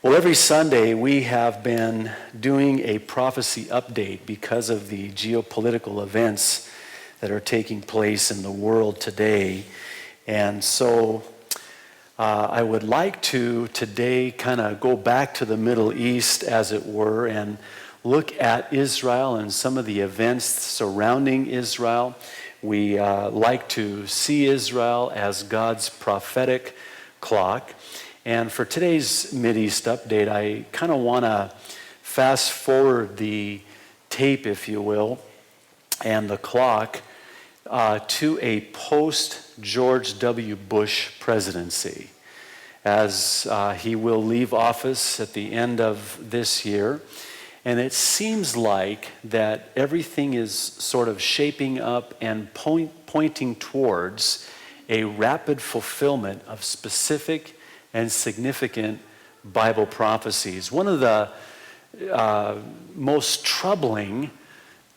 Well, every Sunday we have been doing a prophecy update because of the geopolitical events that are taking place in the world today. And so I would like to today kind of go back to the Middle East, as it were, and look at Israel and some of the events surrounding Israel. We like to see Israel as God's prophetic clock. And for today's Mideast update, I kind of want to fast forward the tape, if you will, and the clock to a post-George W. Bush presidency, as he will leave office at the end of this year. And it seems like that everything is sort of shaping up and pointing towards a rapid fulfillment of specific and significant Bible prophecies. One of the most troubling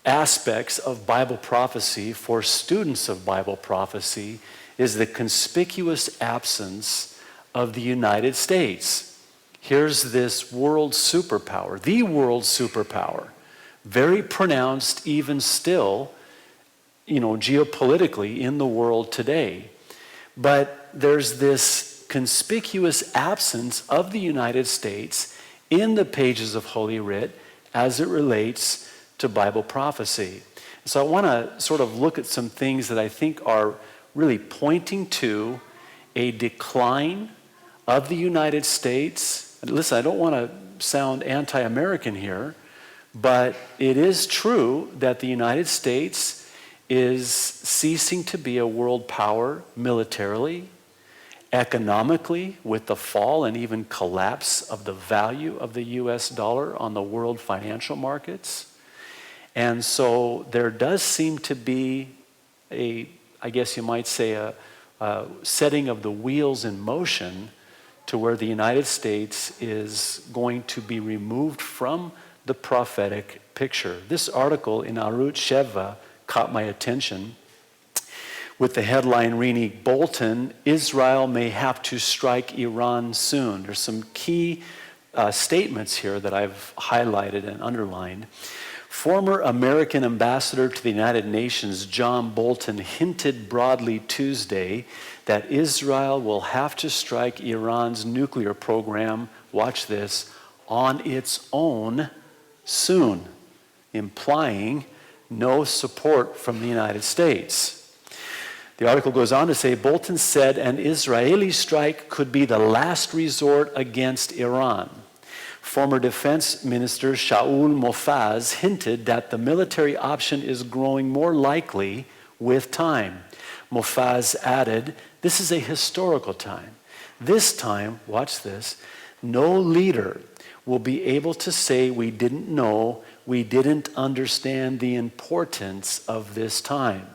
aspects of Bible prophecy for students of Bible prophecy is the conspicuous absence of the United States. Here's this world superpower, the world superpower, very pronounced even still, geopolitically in the world today. But there's this conspicuous absence of the United States in the pages of Holy Writ as it relates to Bible prophecy. So I want to sort of look at some things that I think are really pointing to a decline of the United States. And listen, I don't want to sound anti-American here, but it is true that the United States is ceasing to be a world power militarily, economically, with the fall and even collapse of the value of the U.S. dollar on the world financial markets. And so there does seem to be I guess you might say, a setting of the wheels in motion to where the United States is going to be removed from the prophetic picture. This article in Arut Sheva caught my attention, with the headline reading, "Bolton, Israel may have to strike Iran soon." There's some key statements here that I've highlighted and underlined. Former American ambassador to the United Nations, John Bolton, hinted broadly Tuesday that Israel will have to strike Iran's nuclear program, watch this, on its own soon, implying no support from the United States. The article goes on to say, Bolton said an Israeli strike could be the last resort against Iran. Former Defense Minister Shaul Mofaz hinted that the military option is growing more likely with time. Mofaz added, "This is a historical time. This time, watch this, no leader will be able to say we didn't know, we didn't understand the importance of this time.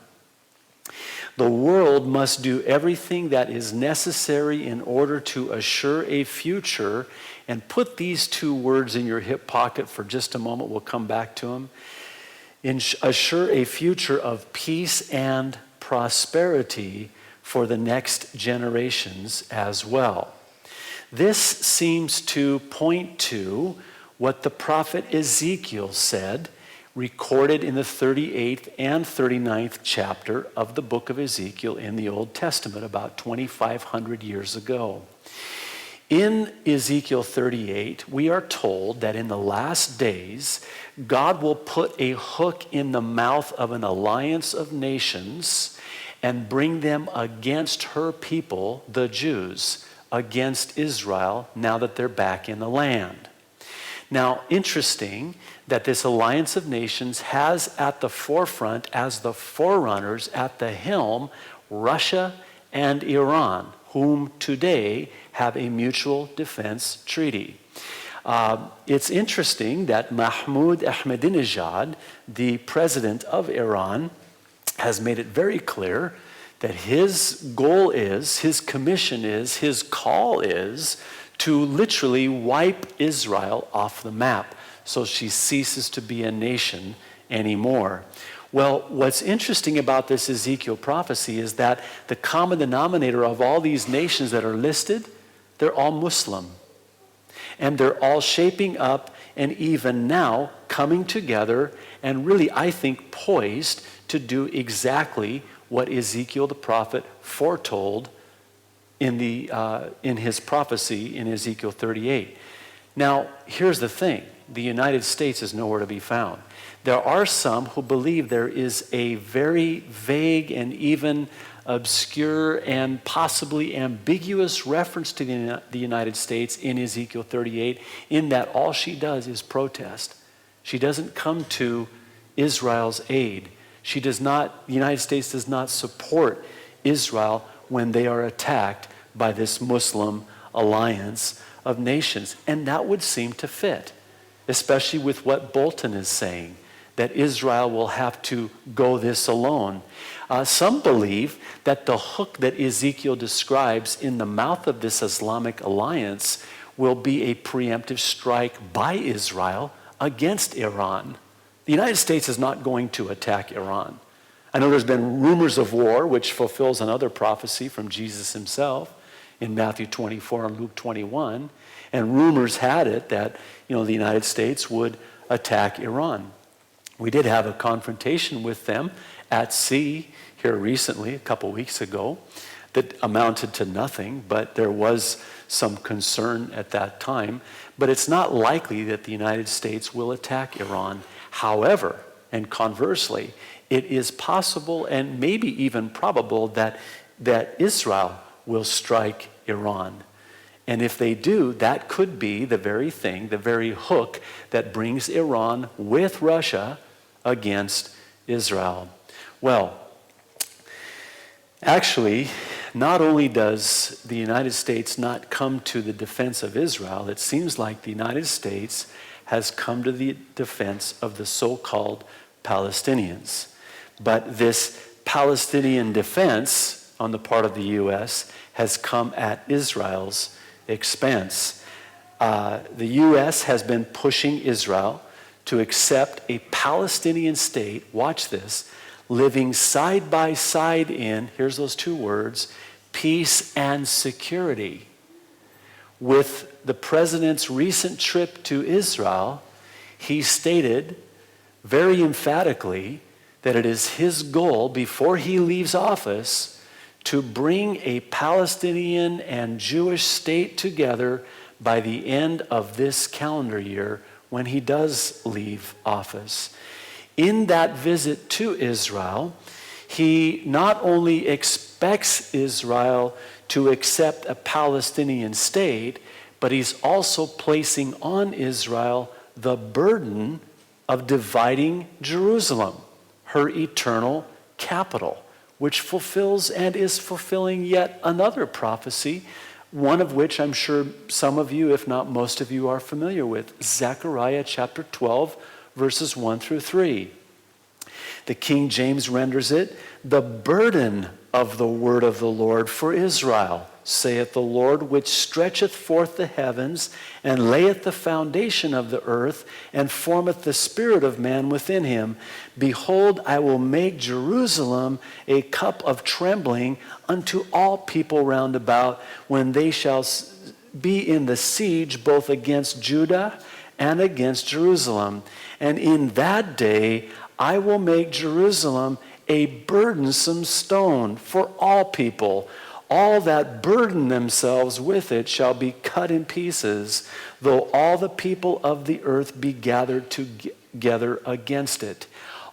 The world must do everything that is necessary in order to assure a future," and put these two words in your hip pocket for just a moment, we'll come back to them, "assure a future of peace and prosperity for the next generations as well." This seems to point to what the prophet Ezekiel said, recorded in the 38th and 39th chapter of the book of Ezekiel in the Old Testament about 2,500 years ago. In Ezekiel 38, we are told that in the last days, God will put a hook in the mouth of an alliance of nations and bring them against her people, the Jews, against Israel, now that they're back in the land. Now, interesting that this alliance of nations has at the forefront, as the forerunners at the helm, Russia and Iran, whom today have a mutual defense treaty. It's interesting that Mahmoud Ahmadinejad, the president of Iran, has made it very clear that his goal is, his commission is, his call is to literally wipe Israel off the map so she ceases to be a nation anymore. Well, what's interesting about this Ezekiel prophecy is that the common denominator of all these nations that are listed, they're all Muslim. And they're all shaping up and even now coming together and really, I think, poised to do exactly what Ezekiel the prophet foretold in his prophecy in Ezekiel 38. Now, here's the thing. The United States is nowhere to be found. There are some who believe there is a very vague and even obscure and possibly ambiguous reference to the United States in Ezekiel 38, in that all she does is protest. She doesn't come to Israel's aid. The United States does not support Israel when they are attacked by this Muslim alliance of nations. And that would seem to fit, especially with what Bolton is saying, that Israel will have to go this alone. Some believe that the hook that Ezekiel describes in the mouth of this Islamic alliance will be a preemptive strike by Israel against Iran. The United States is not going to attack Iran. I know there's been rumors of war, which fulfills another prophecy from Jesus himself in Matthew 24 and Luke 21. And rumors had it that, the United States would attack Iran. We did have a confrontation with them at sea here recently, a couple weeks ago, that amounted to nothing, but there was some concern at that time. But it's not likely that the United States will attack Iran. However, and conversely, it is possible and maybe even probable that Israel will strike Iran. And if they do, that could be the very thing, the very hook that brings Iran with Russia against Israel. Well, actually, not only does the United States not come to the defense of Israel, it seems like the United States has come to the defense of the so-called Palestinians. But this Palestinian defense on the part of the U.S. has come at Israel's expense. The U.S. has been pushing Israel to accept a Palestinian state, watch this, living side by side in, here's those two words, peace and security. With the president's recent trip to Israel, he stated very emphatically that it is his goal before he leaves office to bring a Palestinian and Jewish state together by the end of this calendar year when he does leave office. In that visit to Israel, he not only expects Israel to accept a Palestinian state, but he's also placing on Israel the burden of dividing Jerusalem, her eternal capital, which fulfills and is fulfilling yet another prophecy, one of which I'm sure some of you, if not most of you, are familiar with, Zechariah chapter 12, verses 1 through 3. The King James renders it, the burden of the word of the Lord for Israel, saith the Lord, which stretcheth forth the heavens, and layeth the foundation of the earth, and formeth the spirit of man within him. Behold, I will make Jerusalem a cup of trembling unto all people round about, when they shall be in the siege both against Judah and against Jerusalem. And in that day I will make Jerusalem a burdensome stone for all people. All that burden themselves with it shall be cut in pieces, though all the people of the earth be gathered together against it.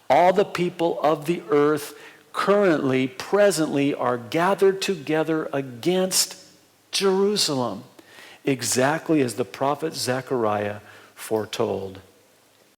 All the people of the earth presently are gathered together against Jerusalem, exactly as the prophet Zechariah foretold.